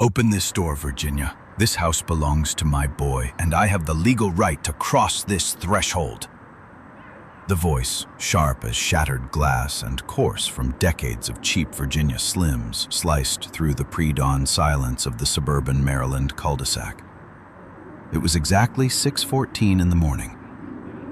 Open this door, Virginia. This house belongs to my boy, and I have the legal right to cross this threshold. The voice, sharp as shattered glass and coarse from decades of cheap Virginia Slims, sliced through the pre-dawn silence of the suburban Maryland cul-de-sac. It was exactly 6:14 in the morning.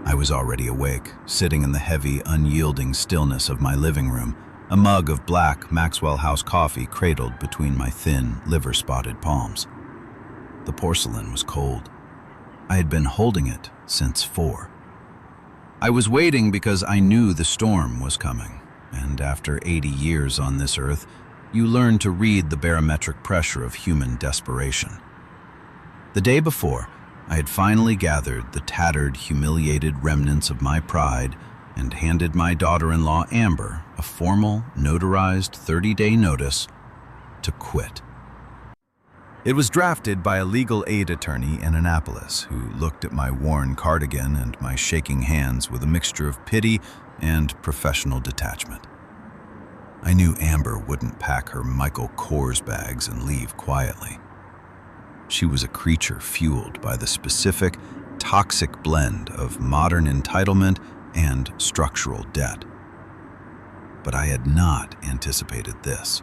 I was already awake, sitting in the heavy, unyielding stillness of my living room, a mug of black Maxwell House coffee cradled between my thin, liver-spotted palms. The porcelain was cold. I had been holding it since 4. I was waiting because I knew the storm was coming, and after 80 years on this earth, you learn to read the barometric pressure of human desperation. The day before, I had finally gathered the tattered, humiliated remnants of my pride and handed my daughter-in-law Amber a formal, notarized 30-day notice to quit. It was drafted by a legal aid attorney in Annapolis who looked at my worn cardigan and my shaking hands with a mixture of pity and professional detachment. I knew Amber wouldn't pack her Michael Kors bags and leave quietly. She was a creature fueled by the specific, toxic blend of modern entitlement and structural debt. But I had not anticipated this.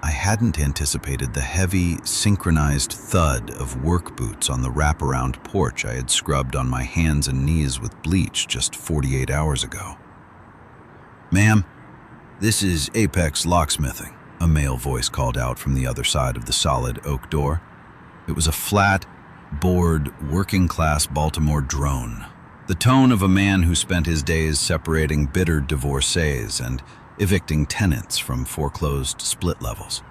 I hadn't anticipated the heavy, synchronized thud of work boots on the wraparound porch I had scrubbed on my hands and knees with bleach just 48 hours ago. "Ma'am, this is Apex Locksmithing," a male voice called out from the other side of the solid oak door. It was a flat, bored, working-class Baltimore drone, the tone of a man who spent his days separating bitter divorcees and evicting tenants from foreclosed split levels.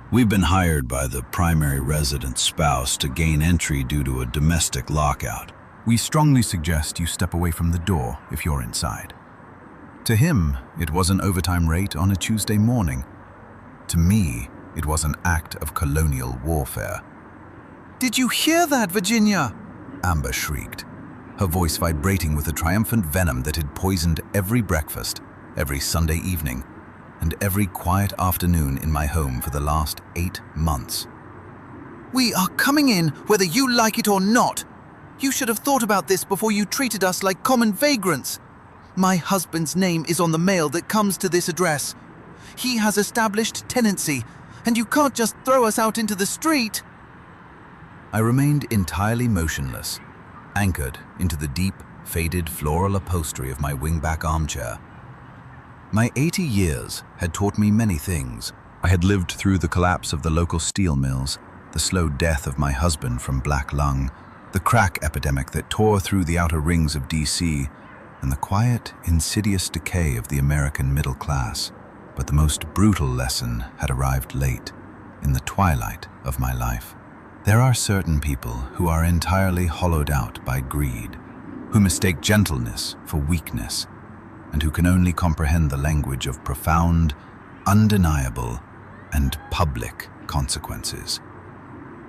"We've been hired by the primary resident's spouse to gain entry due to a domestic lockout. We strongly suggest you step away from the door if you're inside." To him, it was an overtime rate on a Tuesday morning. To me, it was an act of colonial warfare. "Did you hear that, Virginia?" Amber shrieked, her voice vibrating with a triumphant venom that had poisoned every breakfast, every Sunday evening, and every quiet afternoon in my home for the last 8 months. "We are coming in whether you like it or not. You should have thought about this before you treated us like common vagrants. My husband's name is on the mail that comes to this address. He has established tenancy, and you can't just throw us out into the street." I remained entirely motionless, anchored into the deep, faded floral upholstery of my wingback armchair. My 80 years had taught me many things. I had lived through the collapse of the local steel mills, the slow death of my husband from black lung, the crack epidemic that tore through the outer rings of DC, and the quiet, insidious decay of the American middle class. But the most brutal lesson had arrived late, in the twilight of my life. There are certain people who are entirely hollowed out by greed, who mistake gentleness for weakness, and who can only comprehend the language of profound, undeniable, and public consequences.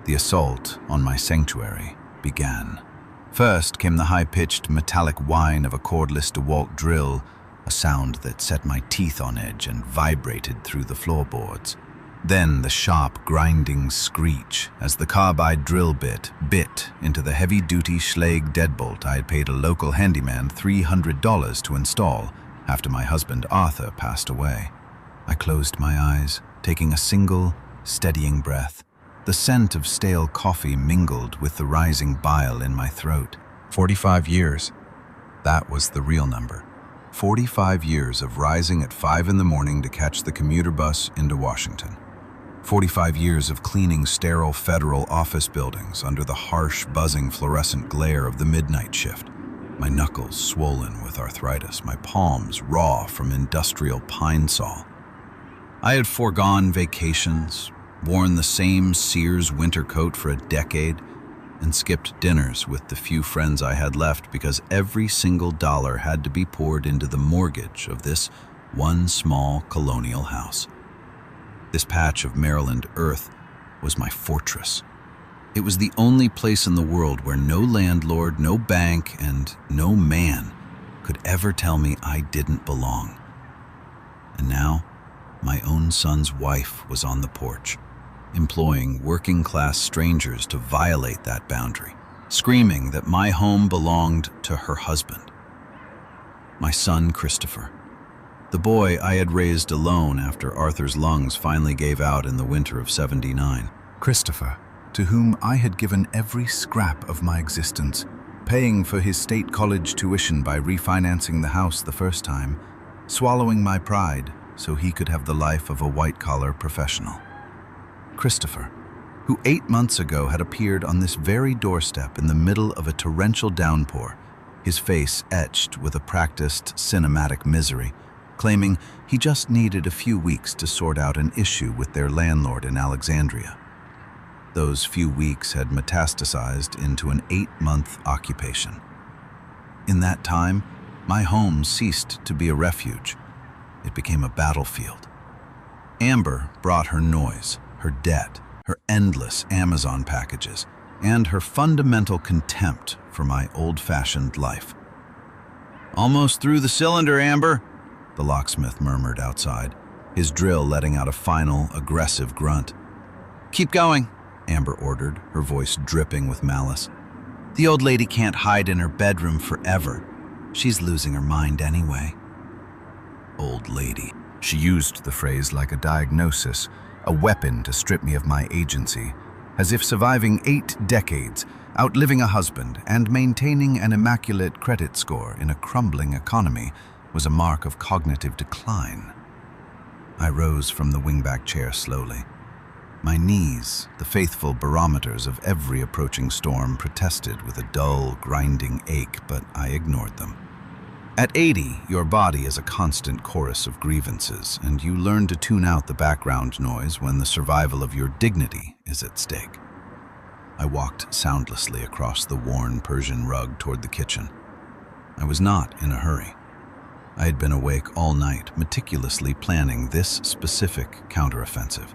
The assault on my sanctuary began. First came the high-pitched metallic whine of a cordless DeWalt drill, a sound that set my teeth on edge and vibrated through the floorboards. Then the sharp, grinding screech as the carbide drill bit into the heavy-duty Schlage deadbolt I had paid a local handyman $300 to install after my husband Arthur passed away. I closed my eyes, taking a single, steadying breath. The scent of stale coffee mingled with the rising bile in my throat. 45 years. That was the real number. 45 years of rising at 5 in the morning to catch the commuter bus into Washington. 45 years of cleaning sterile federal office buildings under the harsh, buzzing fluorescent glare of the midnight shift. My knuckles swollen with arthritis, my palms raw from industrial pine saw. I had foregone vacations, worn the same Sears winter coat for a decade, and skipped dinners with the few friends I had left because every single dollar had to be poured into the mortgage of this one small colonial house. This patch of Maryland earth was my fortress. It was the only place in the world where no landlord, no bank, and no man could ever tell me I didn't belong. And now, my own son's wife was on the porch, employing working-class strangers to violate that boundary, screaming that my home belonged to her husband. My son, Christopher, the boy I had raised alone after Arthur's lungs finally gave out in the winter of '79. Christopher, to whom I had given every scrap of my existence, paying for his state college tuition by refinancing the house the first time, swallowing my pride so he could have the life of a white-collar professional. Christopher, who 8 months ago had appeared on this very doorstep in the middle of a torrential downpour, his face etched with a practiced cinematic misery, claiming he just needed a few weeks to sort out an issue with their landlord in Alexandria. Those few weeks had metastasized into an 8-month occupation. In that time, my home ceased to be a refuge. It became a battlefield. Amber brought her noise, her debt, her endless Amazon packages, and her fundamental contempt for my old-fashioned life. "Almost through the cylinder, Amber," the locksmith murmured outside, his drill letting out a final, aggressive grunt. "Keep going," Amber ordered, her voice dripping with malice. "The old lady can't hide in her bedroom forever. She's losing her mind anyway." Old lady. She used the phrase like a diagnosis, a weapon to strip me of my agency, as if surviving 8 decades, outliving a husband, and maintaining an immaculate credit score in a crumbling economy was a mark of cognitive decline. I rose from the wingback chair slowly. My knees, the faithful barometers of every approaching storm, protested with a dull, grinding ache, but I ignored them. At 80, your body is a constant chorus of grievances, and you learn to tune out the background noise when the survival of your dignity is at stake. I walked soundlessly across the worn Persian rug toward the kitchen. I was not in a hurry. I had been awake all night, meticulously planning this specific counteroffensive.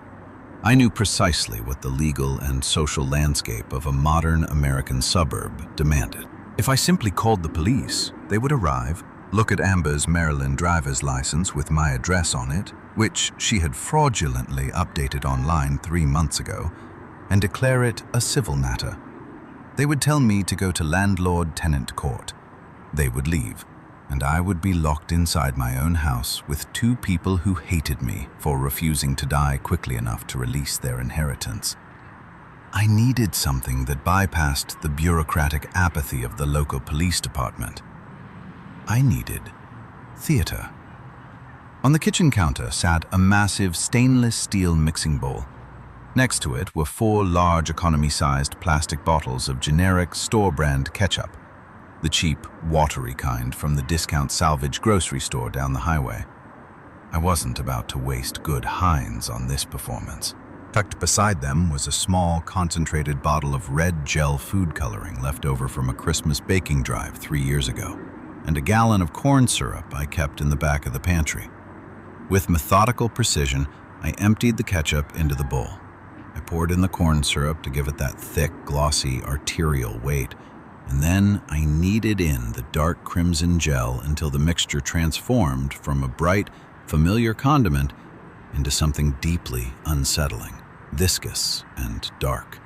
I knew precisely what the legal and social landscape of a modern American suburb demanded. If I simply called the police, they would arrive, look at Amber's Maryland driver's license with my address on it, which she had fraudulently updated online 3 months ago, and declare it a civil matter. They would tell me to go to landlord-tenant court. They would leave, and I would be locked inside my own house with 2 people who hated me for refusing to die quickly enough to release their inheritance. I needed something that bypassed the bureaucratic apathy of the local police department. I needed theater. On the kitchen counter sat a massive stainless steel mixing bowl. Next to it were 4 large economy-sized plastic bottles of generic store-brand ketchup, the cheap, watery kind from the discount salvage grocery store down the highway. I wasn't about to waste good Heinz on this performance. Tucked beside them was a small, concentrated bottle of red gel food coloring left over from a Christmas baking drive 3 years ago, and a gallon of corn syrup I kept in the back of the pantry. With methodical precision, I emptied the ketchup into the bowl. I poured in the corn syrup to give it that thick, glossy, arterial weight, and then I kneaded in the dark crimson gel until the mixture transformed from a bright, familiar condiment into something deeply unsettling, viscous and dark.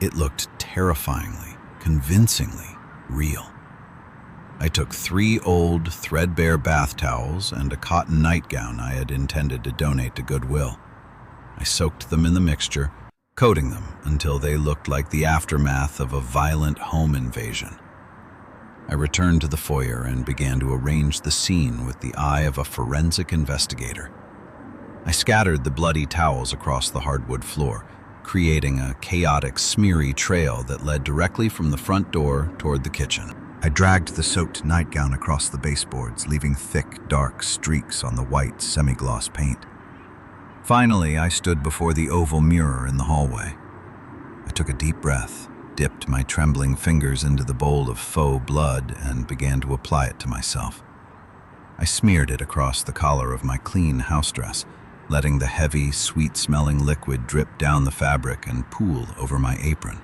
It looked terrifyingly, convincingly real. I took 3 old, threadbare bath towels and a cotton nightgown I had intended to donate to Goodwill. I soaked them in the mixture, coating them until they looked like the aftermath of a violent home invasion. I returned to the foyer and began to arrange the scene with the eye of a forensic investigator. I scattered the bloody towels across the hardwood floor, creating a chaotic, smeary trail that led directly from the front door toward the kitchen. I dragged the soaked nightgown across the baseboards, leaving thick, dark streaks on the white, semi-gloss paint. Finally, I stood before the oval mirror in the hallway. I took a deep breath, dipped my trembling fingers into the bowl of faux blood, and began to apply it to myself. I smeared it across the collar of my clean house dress, letting the heavy, sweet-smelling liquid drip down the fabric and pool over my apron.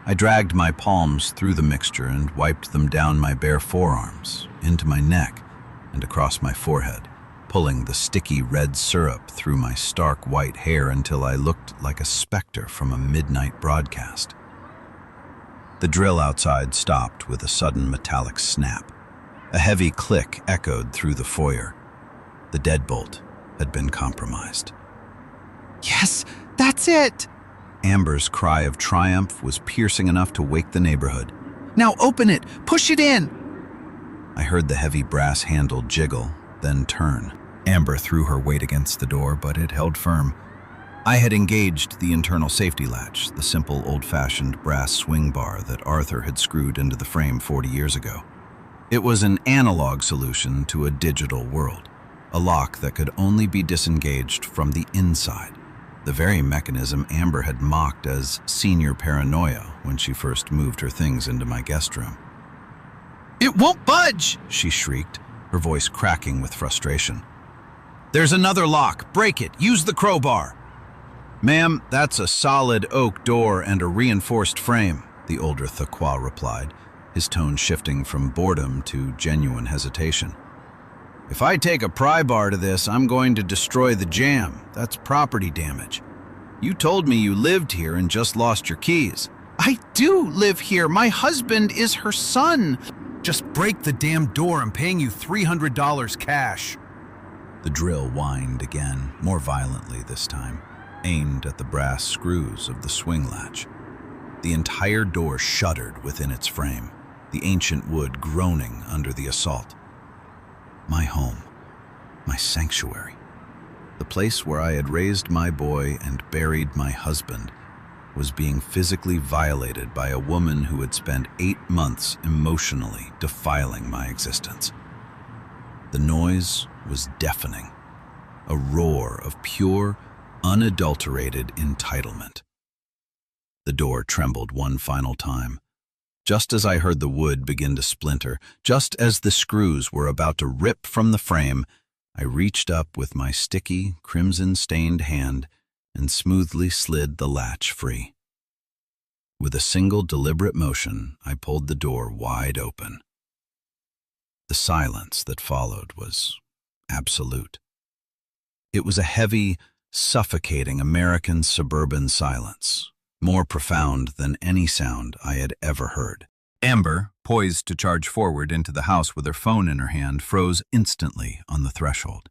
I dragged my palms through the mixture and wiped them down my bare forearms, into my neck, and across my forehead, pulling the sticky red syrup through my stark white hair until I looked like a specter from a midnight broadcast. The drill outside stopped with a sudden metallic snap. A heavy click echoed through the foyer. The deadbolt had been compromised. Yes, that's it! Amber's cry of triumph was piercing enough to wake the neighborhood. Now open it! Push it in! I heard the heavy brass handle jiggle, then turn. Amber threw her weight against the door, but it held firm. I had engaged the internal safety latch, the simple old-fashioned brass swing bar that Arthur had screwed into the frame 40 years ago. It was an analog solution to a digital world, a lock that could only be disengaged from the inside, the very mechanism Amber had mocked as senior paranoia when she first moved her things into my guest room. It won't budge! She shrieked, her voice cracking with frustration. There's another lock. Break it. Use the crowbar. Ma'am, that's a solid oak door and a reinforced frame, the older Thaqua replied, his tone shifting from boredom to genuine hesitation. If I take a pry bar to this, I'm going to destroy the jam. That's property damage. You told me you lived here and just lost your keys. I do live here. My husband is her son. Just break the damn door. I'm paying you $300 cash. The drill whined again, more violently this time, aimed at the brass screws of the swing latch. The entire door shuddered within its frame, the ancient wood groaning under the assault. My home, my sanctuary, the place where I had raised my boy and buried my husband, was being physically violated by a woman who had spent 8 months emotionally defiling my existence. The noise was deafening, a roar of pure, unadulterated entitlement. The door trembled one final time. Just as I heard the wood begin to splinter, just as the screws were about to rip from the frame, I reached up with my sticky, crimson-stained hand and smoothly slid the latch free. With a single deliberate motion, I pulled the door wide open. The silence that followed was absolute. It was a heavy, suffocating American suburban silence, more profound than any sound I had ever heard. Amber, poised to charge forward into the house with her phone in her hand, froze instantly on the threshold.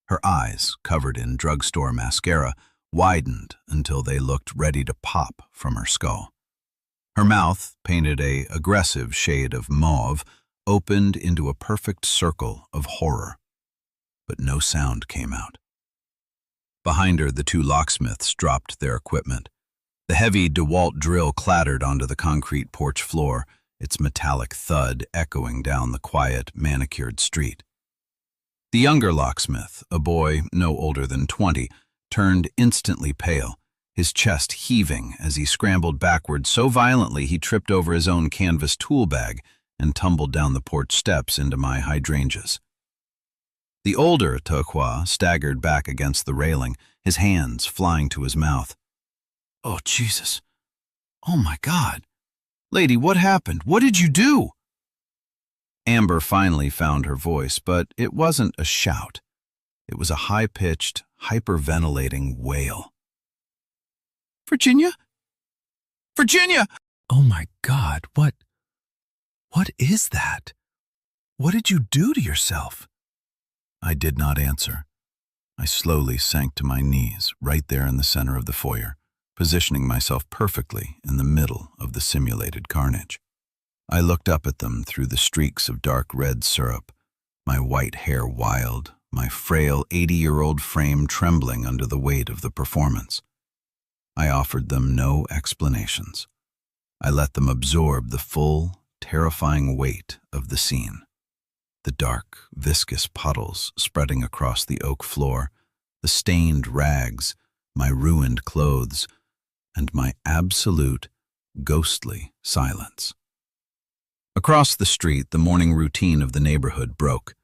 Her eyes, covered in drugstore mascara, widened until they looked ready to pop from her skull. Her mouth, painted an aggressive shade of mauve, opened into a perfect circle of horror. But no sound came out. Behind her, the two locksmiths dropped their equipment. The heavy DeWalt drill clattered onto the concrete porch floor, its metallic thud echoing down the quiet, manicured street. The younger locksmith, a boy no older than 20, turned instantly pale, his chest heaving as he scrambled backward so violently he tripped over his own canvas tool bag and tumbled down the porch steps into my hydrangeas. The older Thaqua staggered back against the railing, his hands flying to his mouth. Oh, Jesus. Oh, my God. Lady, what happened? What did you do? Amber finally found her voice, but it wasn't a shout. It was a high-pitched, hyperventilating wail. Virginia? Virginia! Oh, my God, what is that? What did you do to yourself? I did not answer. I slowly sank to my knees right there in the center of the foyer, positioning myself perfectly in the middle of the simulated carnage. I looked up at them through the streaks of dark red syrup, my white hair wild, my frail 80-year-old frame trembling under the weight of the performance. I offered them no explanations. I let them absorb the full, terrifying weight of the scene. The dark, viscous puddles spreading across the oak floor, the stained rags, my ruined clothes, and my absolute, ghostly silence. Across the street, the morning routine of the neighborhood broke.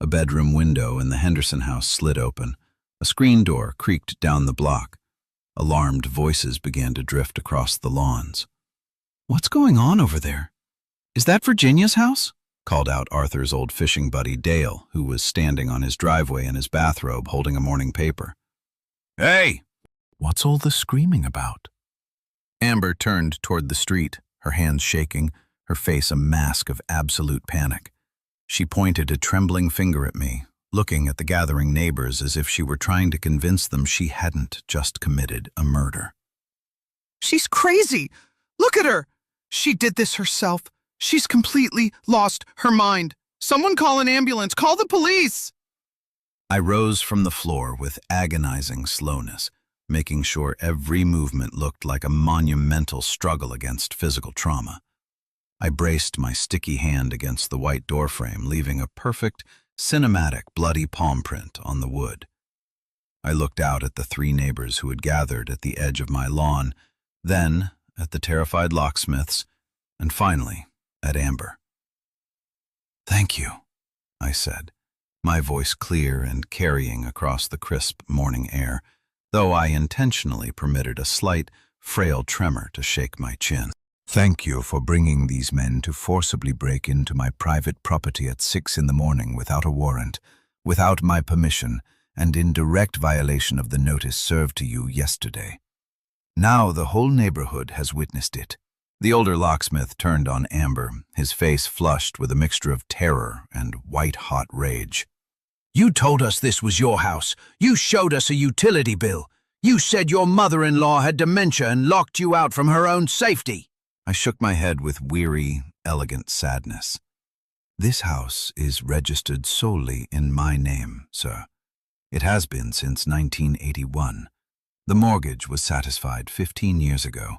A bedroom window in the Henderson house slid open. A screen door creaked down the block. Alarmed voices began to drift across the lawns. What's going on over there? Is that Virginia's house? called out Arthur's old fishing buddy Dale, who was standing on his driveway in his bathrobe holding a morning paper. "Hey!" What's all the screaming about? Amber turned toward the street, her hands shaking, her face a mask of absolute panic. She pointed a trembling finger at me, looking at the gathering neighbors as if she were trying to convince them she hadn't just committed a murder. "She's crazy! Look at her! She did this herself. She's completely lost her mind. Someone call an ambulance! Call the police!" I rose from the floor with agonizing slowness, making sure every movement looked like a monumental struggle against physical trauma. I braced my sticky hand against the white doorframe, leaving a perfect, cinematic, bloody palm print on the wood. I looked out at the three neighbors who had gathered at the edge of my lawn, then at the terrified locksmiths, and finally at Amber. "Thank you," I said, my voice clear and carrying across the crisp morning air, though I intentionally permitted a slight, frail tremor to shake my chin. Thank you for bringing these men to forcibly break into my private property at 6 in the morning without a warrant, without my permission, and in direct violation of the notice served to you yesterday. Now the whole neighborhood has witnessed it. The older locksmith turned on Amber, his face flushed with a mixture of terror and white-hot rage. "You told us this was your house. You showed us a utility bill. You said your mother-in-law had dementia and locked you out from her own safety." I shook my head with weary, elegant sadness. "This house is registered solely in my name, sir. It has been since 1981. The mortgage was satisfied 15 years ago.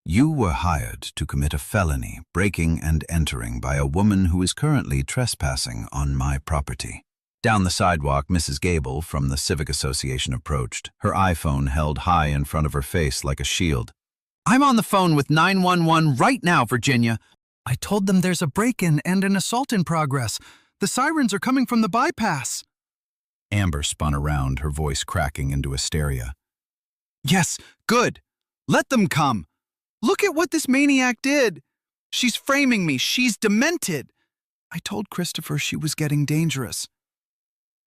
You were hired to commit a felony, breaking and entering by a woman who is currently trespassing on my property." Down the sidewalk, Mrs. Gable from the Civic Association approached, her iPhone held high in front of her face like a shield. "I'm on the phone with 911 right now, Virginia. I told them there's a break-in and an assault in progress. The sirens are coming from the bypass." Amber spun around, her voice cracking into hysteria. "Yes, good. Let them come. Look at what this maniac did. She's framing me. She's demented. I told Christopher she was getting dangerous."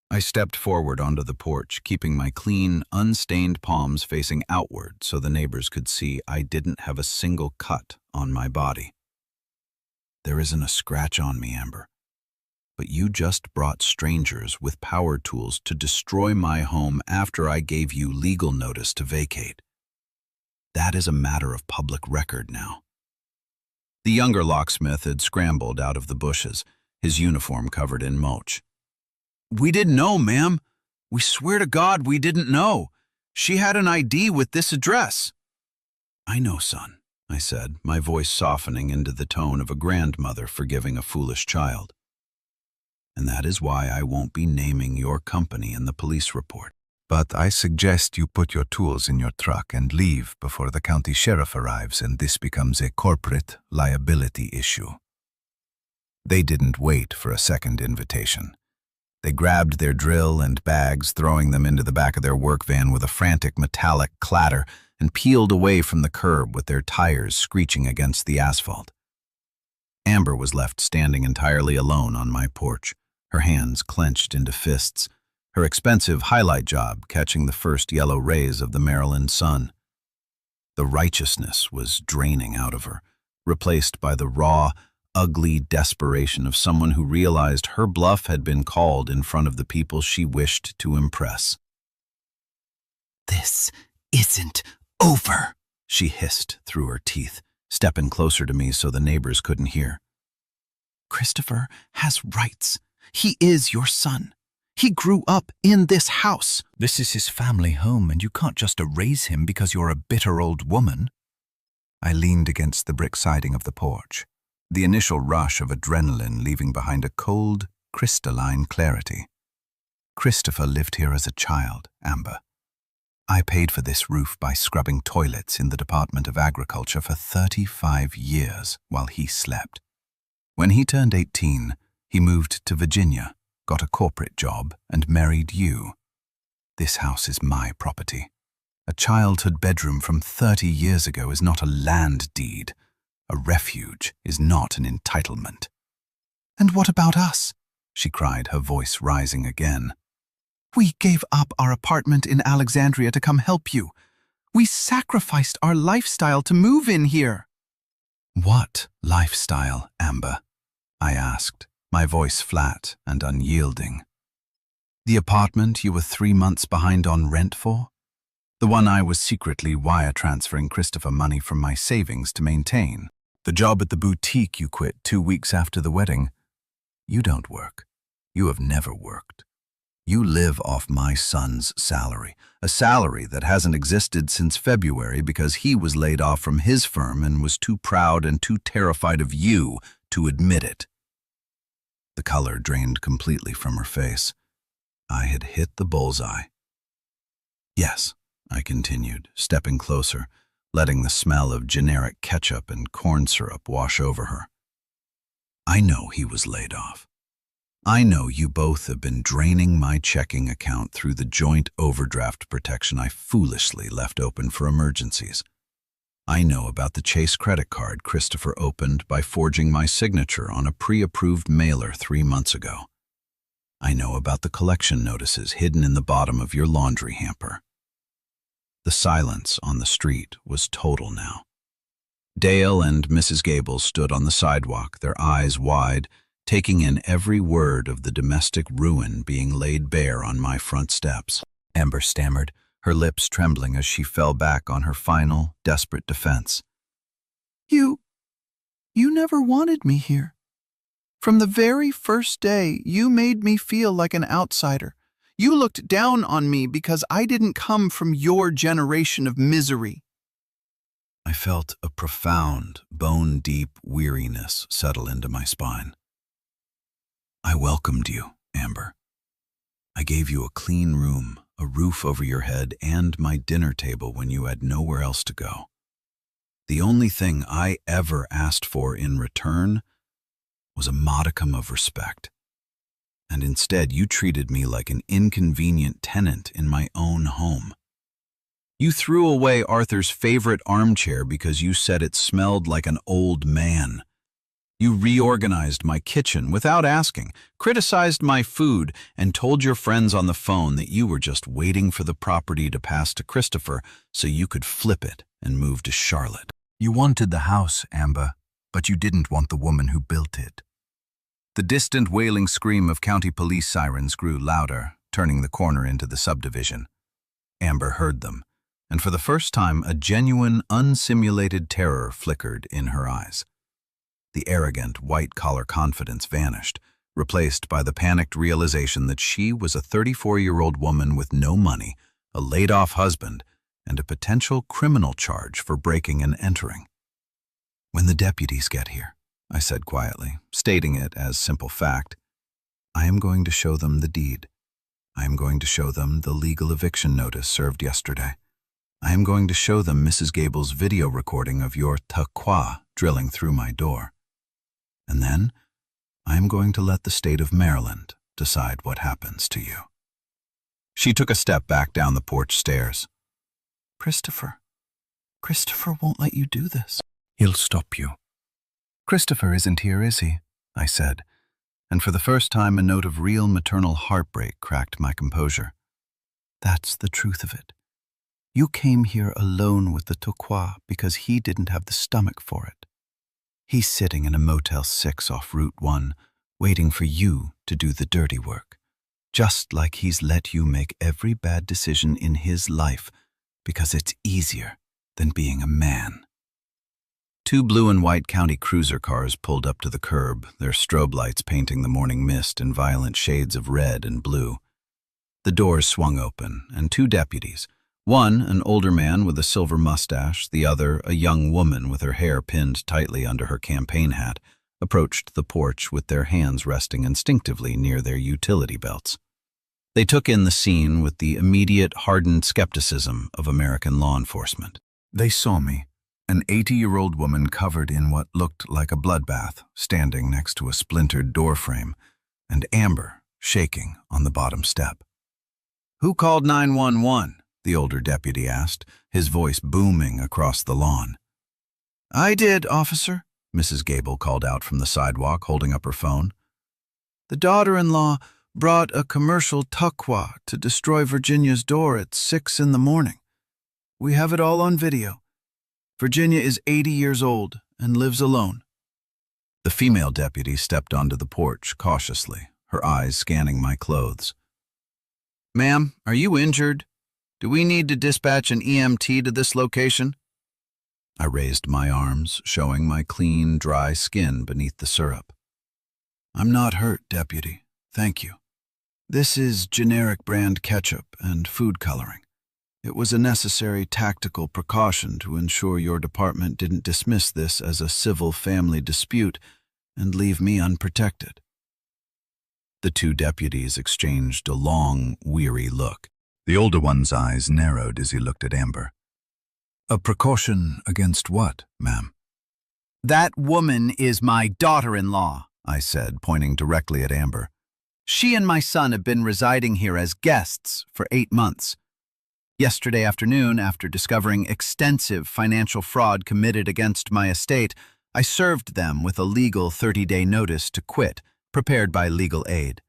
I stepped forward onto the porch, keeping my clean, unstained palms facing outward so the neighbors could see I didn't have a single cut on my body. "There isn't a scratch on me, Amber. But you just brought strangers with power tools to destroy my home after I gave you legal notice to vacate. That is a matter of public record now." The younger locksmith had scrambled out of the bushes, his uniform covered in mulch. "We didn't know, ma'am. We swear to God we didn't know. She had an ID with this address." "I know, son," I said, my voice softening into the tone of a grandmother forgiving a foolish child. "And that is why I won't be naming your company in the police report. But I suggest you put your tools in your truck and leave before the county sheriff arrives and this becomes a corporate liability issue." They didn't wait for a second invitation. They grabbed their drill and bags, throwing them into the back of their work van with a frantic metallic clatter, and peeled away from the curb with their tires screeching against the asphalt. Amber was left standing entirely alone on my porch, her hands clenched into fists, her expensive highlight job catching the first yellow rays of the Maryland sun. The righteousness was draining out of her, replaced by the raw, ugly desperation of someone who realized her bluff had been called in front of the people she wished to impress. "This isn't over," she hissed through her teeth, stepping closer to me so the neighbors couldn't hear. "Christopher has rights. He is your son. He grew up in this house." This is his family home and you can't just erase him because you're a bitter old woman. I leaned against the brick siding of the porch, the initial rush of adrenaline leaving behind a cold, crystalline clarity. Christopher lived here as a child, Amber. I paid for this roof by scrubbing toilets in the Department of Agriculture for 35 years while he slept. When he turned 18, he moved to Virginia, got a corporate job, and married you. This house is my property. A childhood bedroom from 30 years ago is not a land deed. A refuge is not an entitlement. And what about us? She cried, her voice rising again. We gave up our apartment in Alexandria to come help you. We sacrificed our lifestyle to move in here. What lifestyle, Amber? I asked, my voice flat and unyielding. The apartment you were 3 months behind on rent for? The one I was secretly wire-transferring Christopher money from my savings to maintain? The job at the boutique you quit 2 weeks after the wedding? You don't work. You have never worked. You live off my son's salary, a salary that hasn't existed since February because he was laid off from his firm and was too proud and too terrified of you to admit it. The color drained completely from her face. I had hit the bullseye. Yes, I continued, stepping closer, letting the smell of generic ketchup and corn syrup wash over her. I know he was laid off. I know you both have been draining my checking account through the joint overdraft protection I foolishly left open for emergencies. I know about the Chase credit card Christopher opened by forging my signature on a pre-approved mailer 3 months ago. I know about the collection notices hidden in the bottom of your laundry hamper. The silence on the street was total now. Dale and Mrs. Gable stood on the sidewalk, their eyes wide, taking in every word of the domestic ruin being laid bare on my front steps. Amber stammered, her lips trembling as she fell back on her final, desperate defense. You never wanted me here. From the very first day, you made me feel like an outsider. You looked down on me because I didn't come from your generation of misery. I felt a profound, bone-deep weariness settle into my spine. I welcomed you, Amber. I gave you a clean room, a roof over your head, and my dinner table when you had nowhere else to go. The only thing I ever asked for in return was a modicum of respect. And instead you treated me like an inconvenient tenant in my own home. You threw away Arthur's favorite armchair because you said it smelled like an old man. You reorganized my kitchen without asking, criticized my food, and told your friends on the phone that you were just waiting for the property to pass to Christopher so you could flip it and move to Charlotte. You wanted the house, Amber, but you didn't want the woman who built it. The distant wailing scream of county police sirens grew louder, turning the corner into the subdivision. Amber heard them, and for the first time a genuine, unsimulated terror flickered in her eyes. The arrogant, white-collar confidence vanished, replaced by the panicked realization that she was a 34-year-old woman with no money, a laid-off husband, and a potential criminal charge for breaking and entering. When the deputies get here, I said quietly, stating it as simple fact, I am going to show them the deed. I am going to show them the legal eviction notice served yesterday. I am going to show them Mrs. Gable's video recording of your taqua drilling through my door. And then, I am going to let the state of Maryland decide what happens to you. She took a step back down the porch stairs. Christopher won't let you do this. He'll stop you. Christopher isn't here, is he? I said, and for the first time a note of real maternal heartbreak cracked my composure. That's the truth of it. You came here alone with the taqua because he didn't have the stomach for it. He's sitting in a Motel 6 off Route 1, waiting for you to do the dirty work, just like he's let you make every bad decision in his life because it's easier than being a man. 2 blue and white county cruiser cars pulled up to the curb, their strobe lights painting the morning mist in violent shades of red and blue. The doors swung open, and 2 deputies, one an older man with a silver mustache, the other a young woman with her hair pinned tightly under her campaign hat, approached the porch with their hands resting instinctively near their utility belts. They took in the scene with the immediate, hardened skepticism of American law enforcement. They saw me, an 80-year-old woman covered in what looked like a bloodbath, standing next to a splintered doorframe, and Amber shaking on the bottom step. "Who called 911?" the older deputy asked, his voice booming across the lawn. "I did, officer," Mrs. Gable called out from the sidewalk, holding up her phone. The daughter-in-law brought a commercial tuckwa to destroy Virginia's door at 6 in the morning. We have it all on video. Virginia is 80 years old and lives alone. The female deputy stepped onto the porch cautiously, her eyes scanning my clothes. Ma'am, are you injured? Do we need to dispatch an EMT to this location? I raised my arms, showing my clean, dry skin beneath the syrup. I'm not hurt, deputy. Thank you. This is generic brand ketchup and food coloring. It was a necessary tactical precaution to ensure your department didn't dismiss this as a civil family dispute and leave me unprotected. The two deputies exchanged a long, weary look. The older one's eyes narrowed as he looked at Amber. A precaution against what, ma'am? That woman is my daughter-in-law, I said, pointing directly at Amber. She and my son have been residing here as guests for 8 months. Yesterday afternoon, after discovering extensive financial fraud committed against my estate, I served them with a legal 30-day notice to quit, prepared by legal aid.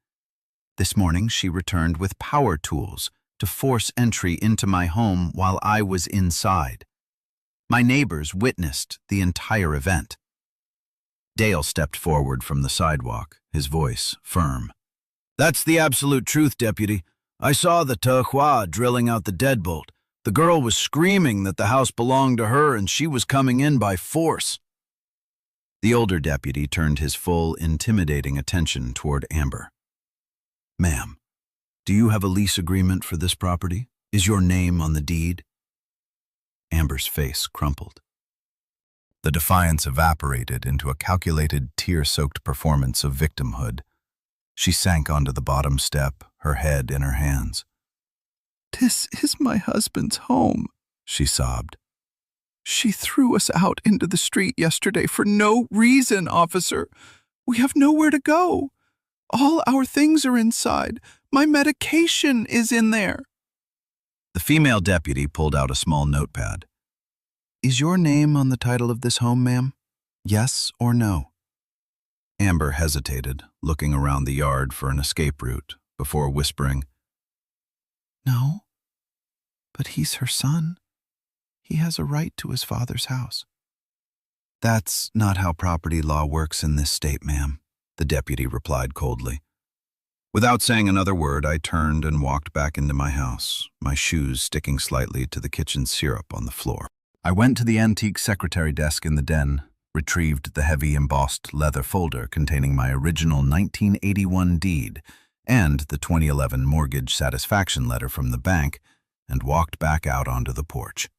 This morning, she returned with power tools to force entry into my home while I was inside. My neighbors witnessed the entire event. Dale stepped forward from the sidewalk, his voice firm. That's the absolute truth, deputy. I saw the Tehua drilling out the deadbolt. The girl was screaming that the house belonged to her and she was coming in by force. The older deputy turned his full, intimidating attention toward Amber. Ma'am, do you have a lease agreement for this property? Is your name on the deed? Amber's face crumpled. The defiance evaporated into a calculated, tear-soaked performance of victimhood. She sank onto the bottom step, her head in her hands. "This is my husband's home," she sobbed. "She threw us out into the street yesterday for no reason, officer. We have nowhere to go. All our things are inside. My medication is in there." The female deputy pulled out a small notepad. "Is your name on the title of this home, ma'am? Yes or no?" Amber hesitated, looking around the yard for an escape route, before whispering, "No, but he's her son. He has a right to his father's house." "That's not how property law works in this state, ma'am," the deputy replied coldly. Without saying another word, I turned and walked back into my house, my shoes sticking slightly to the kitchen syrup on the floor. I went to the antique secretary desk in the den, retrieved the heavy embossed leather folder containing my original 1981 deed and the 2011 mortgage satisfaction letter from the bank, and walked back out onto the porch.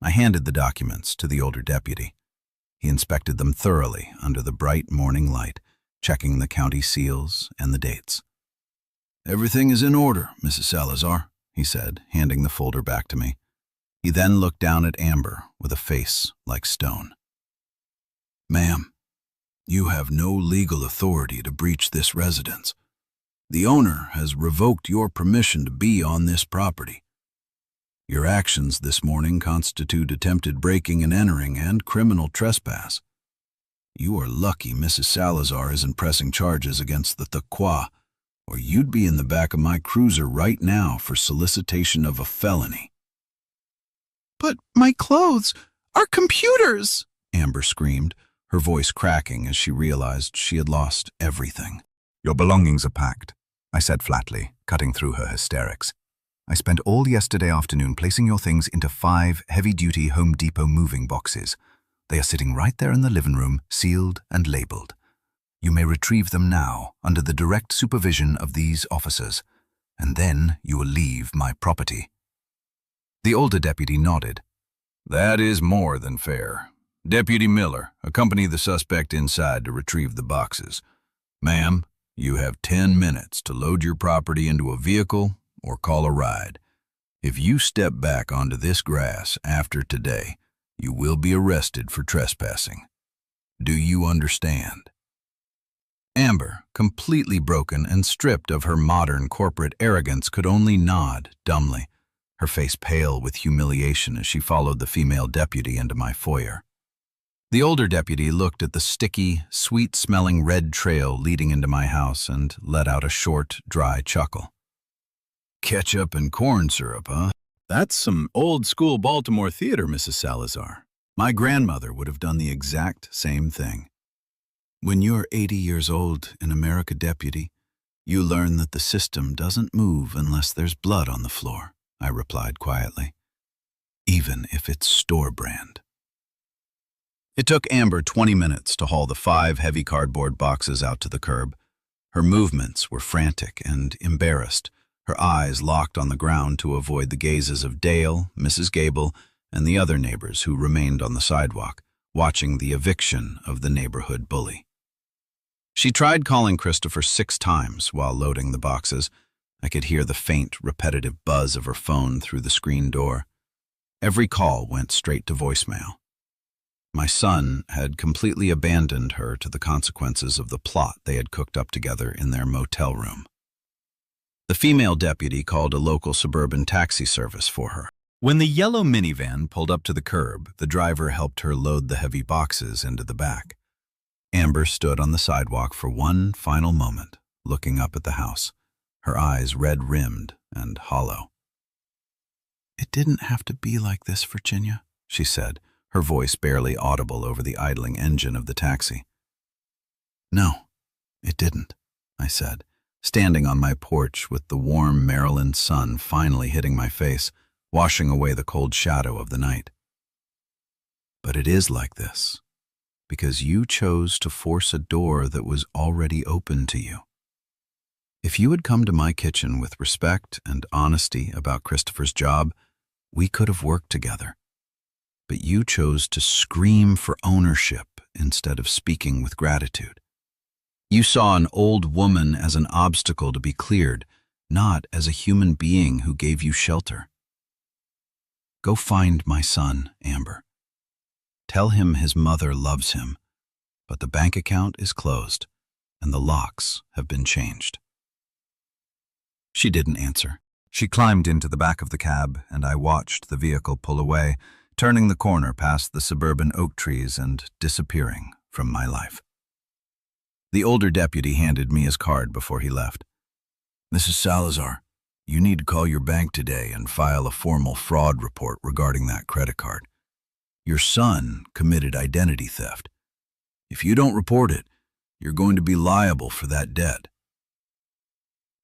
I handed the documents to the older deputy. He inspected them thoroughly under the bright morning light, checking the county seals and the dates. "Everything is in order, Mrs. Salazar," he said, handing the folder back to me. He then looked down at Amber with a face like stone. "Ma'am, you have no legal authority to breach this residence. The owner has revoked your permission to be on this property. Your actions this morning constitute attempted breaking and entering and criminal trespass. You are lucky Mrs. Salazar isn't pressing charges against the Tehua, or you'd be in the back of my cruiser right now for solicitation of a felony." "But my clothes, our computers!" Amber screamed, her voice cracking as she realized she had lost everything. "Your belongings are packed," I said flatly, cutting through her hysterics. "I spent all yesterday afternoon placing your things into 5 heavy-duty Home Depot moving boxes. They are sitting right there in the living room, sealed and labeled. You may retrieve them now under the direct supervision of these officers, and then you will leave my property." The older deputy nodded. "That is more than fair. Deputy Miller, accompany the suspect inside to retrieve the boxes. Ma'am, you have 10 minutes to load your property into a vehicle or call a ride. If you step back onto this grass after today, you will be arrested for trespassing. Do you understand?" Amber, completely broken and stripped of her modern corporate arrogance, could only nod dumbly, her face pale with humiliation as she followed the female deputy into my foyer. The older deputy looked at the sticky, sweet-smelling red trail leading into my house and let out a short, dry chuckle. Ketchup and corn syrup, huh? That's some old-school Baltimore theater, Mrs. Salazar. My grandmother would have done the exact same thing. When you're 80 years old in America, deputy, you learn that the system doesn't move unless there's blood on the floor, I replied quietly, even if it's store brand. It took Amber 20 minutes to haul the 5 heavy cardboard boxes out to the curb. Her movements were frantic and embarrassed, her eyes locked on the ground to avoid the gazes of Dale, Mrs. Gable, and the other neighbors who remained on the sidewalk, watching the eviction of the neighborhood bully. She tried calling Christopher 6 times while loading the boxes. I could hear the faint, repetitive buzz of her phone through the screen door. Every call went straight to voicemail. My son had completely abandoned her to the consequences of the plot they had cooked up together in their motel room. The female deputy called a local suburban taxi service for her. When the yellow minivan pulled up to the curb, the driver helped her load the heavy boxes into the back. Amber stood on the sidewalk for one final moment, looking up at the house, her eyes red-rimmed and hollow. "It didn't have to be like this, Virginia," she said, her voice barely audible over the idling engine of the taxi. "No, it didn't," I said, standing on my porch with the warm Maryland sun finally hitting my face, washing away the cold shadow of the night. "But it is like this, because you chose to force a door that was already open to you. If you had come to my kitchen with respect and honesty about Christopher's job, we could have worked together. But you chose to scream for ownership instead of speaking with gratitude. You saw an old woman as an obstacle to be cleared, not as a human being who gave you shelter. Go find my son, Amber. Tell him his mother loves him, but the bank account is closed and the locks have been changed." She didn't answer. She climbed into the back of the cab, and I watched the vehicle pull away, turning the corner past the suburban oak trees and disappearing from my life. The older deputy handed me his card before he left. "Mrs. Salazar, you need to call your bank today and file a formal fraud report regarding that credit card. Your son committed identity theft. If you don't report it, you're going to be liable for that debt."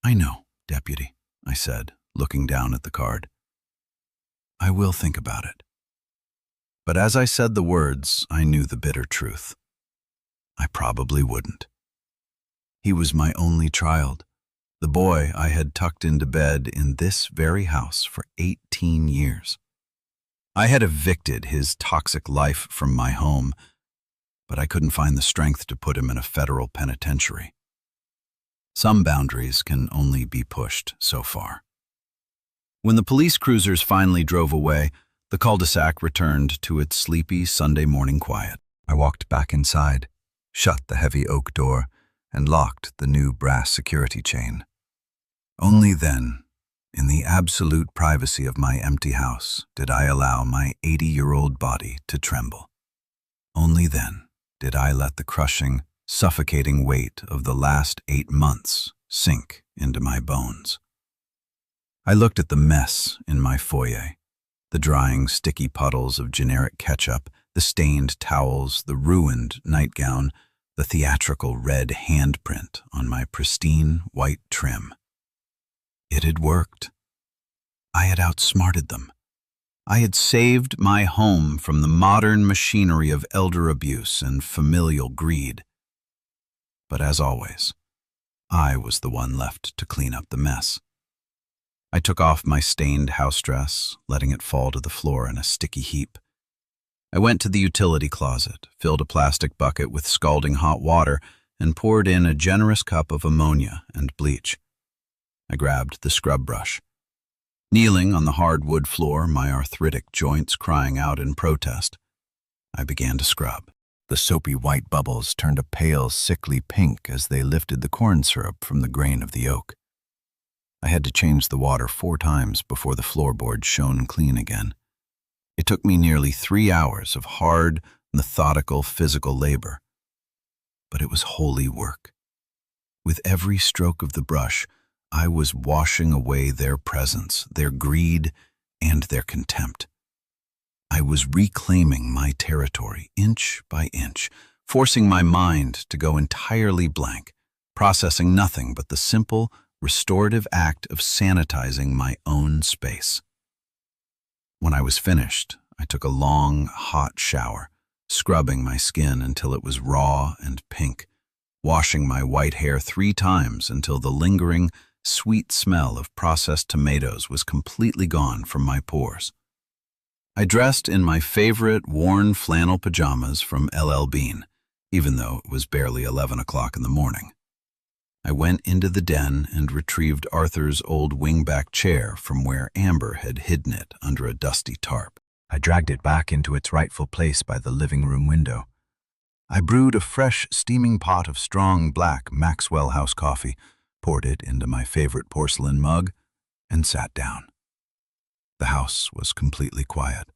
"I know, deputy," I said, looking down at the card. "I will think about it." But as I said the words, I knew the bitter truth. I probably wouldn't. He was my only child, the boy I had tucked into bed in this very house for 18 years. I had evicted his toxic life from my home, but I couldn't find the strength to put him in a federal penitentiary. Some boundaries can only be pushed so far. When the police cruisers finally drove away, the cul-de-sac returned to its sleepy Sunday morning quiet. I walked back inside, shut the heavy oak door, and locked the new brass security chain. Only then, in the absolute privacy of my empty house, did I allow my 80-year-old body to tremble. Only then did I let the crushing, suffocating weight of the last 8 months sink into my bones. I looked at the mess in my foyer, the drying, sticky puddles of generic ketchup, the stained towels, the ruined nightgown, the theatrical red handprint on my pristine white trim. It had worked. I had outsmarted them. I had saved my home from the modern machinery of elder abuse and familial greed. But as always, I was the one left to clean up the mess. I took off my stained house dress, letting it fall to the floor in a sticky heap. I went to the utility closet, filled a plastic bucket with scalding hot water, and poured in a generous cup of ammonia and bleach. I grabbed the scrub brush. Kneeling on the hard wood floor, my arthritic joints crying out in protest, I began to scrub. The soapy white bubbles turned a pale, sickly pink as they lifted the corn syrup from the grain of the oak. I had to change the water 4 times before the floorboard shone clean again. It took me nearly 3 hours of hard, methodical physical labor. But it was holy work. With every stroke of the brush, I was washing away their presence, their greed, and their contempt. I was reclaiming my territory inch by inch, forcing my mind to go entirely blank, processing nothing but the simple, restorative act of sanitizing my own space. When I was finished, I took a long, hot shower, scrubbing my skin until it was raw and pink, washing my white hair 3 times until the lingering, sweet smell of processed tomatoes was completely gone from my pores. I dressed in my favorite worn flannel pajamas from LL Bean, even though it was barely 11 o'clock in the morning. I went into the den and retrieved Arthur's old wingback chair from where Amber had hidden it under a dusty tarp. I dragged it back into its rightful place by the living room window. I brewed a fresh, steaming pot of strong black Maxwell House coffee, poured it into my favorite porcelain mug, and sat down. The house was completely quiet.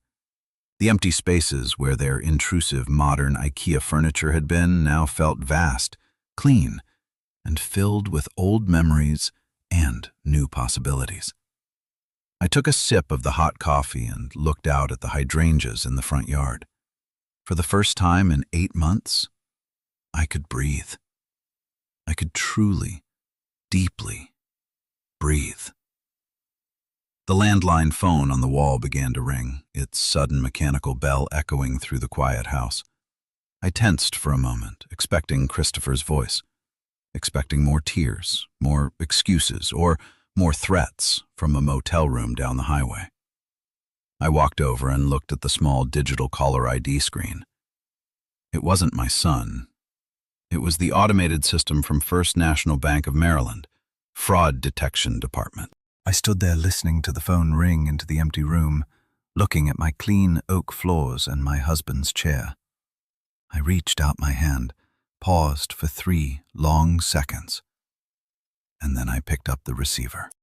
The empty spaces where their intrusive modern IKEA furniture had been now felt vast, clean, and filled with old memories and new possibilities. I took a sip of the hot coffee and looked out at the hydrangeas in the front yard. For the first time in 8 months, I could breathe. I could truly, deeply breathe. The landline phone on the wall began to ring, its sudden mechanical bell echoing through the quiet house. I tensed for a moment, expecting Christopher's voice, expecting more tears, more excuses, or more threats from a motel room down the highway. I walked over and looked at the small digital caller ID screen. It wasn't my son. It was the automated system from First National Bank of Maryland, Fraud Detection Department. I stood there listening to the phone ring into the empty room, looking at my clean oak floors and my husband's chair. I reached out my hand, paused for 3 long seconds, and then I picked up the receiver.